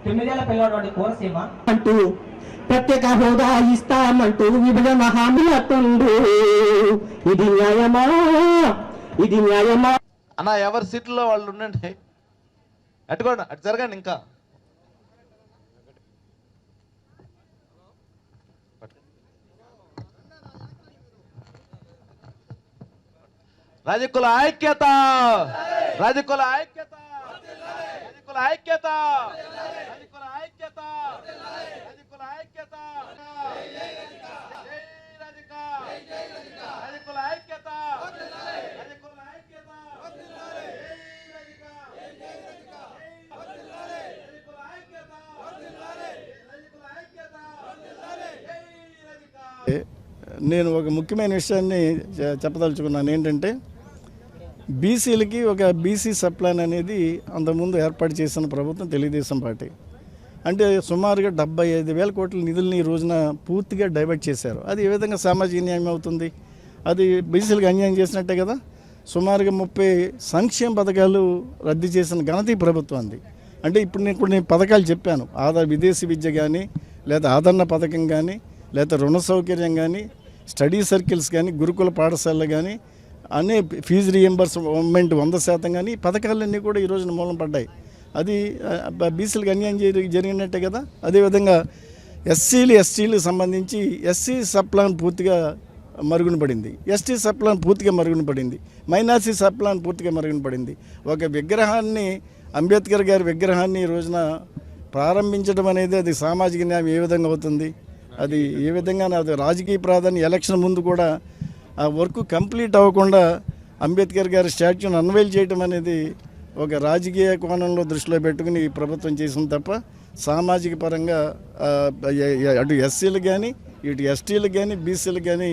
9 ఏళ్ల పిల్లవాడు కోనసీమ అంటూ ప్రత్యేక హోదా ఇస్తామంటూ విభజన హామీలతుండు. ఇది న్యాయమా? ఇది న్యాయమా? అన్న ఎవరి సీట్లో వాళ్ళు ఉండండి, అటుకోండి, అటు జరగండి. ఇంకా రాజకుల ఐక్యత, రాజకుల ఐక్యత, రాజకుల ఐక్యత, రాజకుల ఐక్యత, రాజకుల ఐక్యత, రాజకుల ఐక్యత, రాజకుల ఐక్యత. నేను ఒక ముఖ్యమైన విషయాన్ని చెప్పదలుచుకున్నాను. ఏంటంటే బీసీలకి ఒక బీసీ సప్లాన్ అనేది అంతకుముందు ఏర్పాటు చేసిన ప్రభుత్వం తెలుగుదేశం పార్టీ. అంటే సుమారుగా 75,000 కోట్ల నిధులని ఈ రోజున పూర్తిగా డైవర్ట్ చేశారు. అది ఏ విధంగా సామాజిక న్యాయం అవుతుంది? అది బీసీలకు అన్యాయం చేసినట్టే కదా. సుమారుగా 30 సంక్షేమ పథకాలు రద్దు చేసిన ఘనత ఈ ప్రభుత్వాన్ని. అంటే ఇప్పుడు నేను పథకాలు చెప్పాను. విదేశీ విద్య కానీ, లేదా ఆదరణ పథకం కానీ, లేదా రుణ సౌకర్యం కానీ, స్టడీ సర్కిల్స్ కానీ, గురుకుల పాఠశాలలు కానీ, అనే ఫీజు రీఎంబర్స్మెంట్ 100% కానీ ఈ పథకాలన్నీ కూడా ఈ రోజున మూలం పడ్డాయి. అది బీసీలకు అన్యాయం జరిగినట్టే కదా. అదేవిధంగా ఎస్సీలు సంబంధించి ఎస్సీ సప్లాన్ పూర్తిగా మరుగున పడింది, ఎస్టీ సప్లాన్ పూర్తిగా మరుగున పడింది, మైనార్టీ సప్లాన్ పూర్తిగా మరుగున పడింది. ఒక విగ్రహాన్ని, అంబేద్కర్ గారి విగ్రహాన్ని ఈ రోజున ప్రారంభించడం అనేది అది సామాజిక న్యాయం ఏ విధంగా అవుతుంది? అది ఏ విధంగా అది రాజకీయ ప్రాధాన్యం. ఎలక్షన్ ముందు కూడా ఆ వర్క్ కంప్లీట్ అవ్వకుండా అంబేద్కర్ గారి స్టాచ్యూని అన్వైల్ చేయడం అనేది ఒక రాజకీయ కోణంలో దృష్టిలో పెట్టుకుని ఈ ప్రభుత్వం చేసింది తప్ప సామాజిక పరంగా అటు ఎస్సీలకు కానీ, ఇటు ఎస్టీలకు కానీ, బీసీలకు కానీ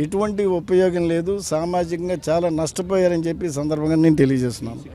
ఎటువంటి ఉపయోగం లేదు. సామాజికంగా చాలా నష్టపోయారని చెప్పి సందర్భంగా నేను తెలియజేస్తున్నాను.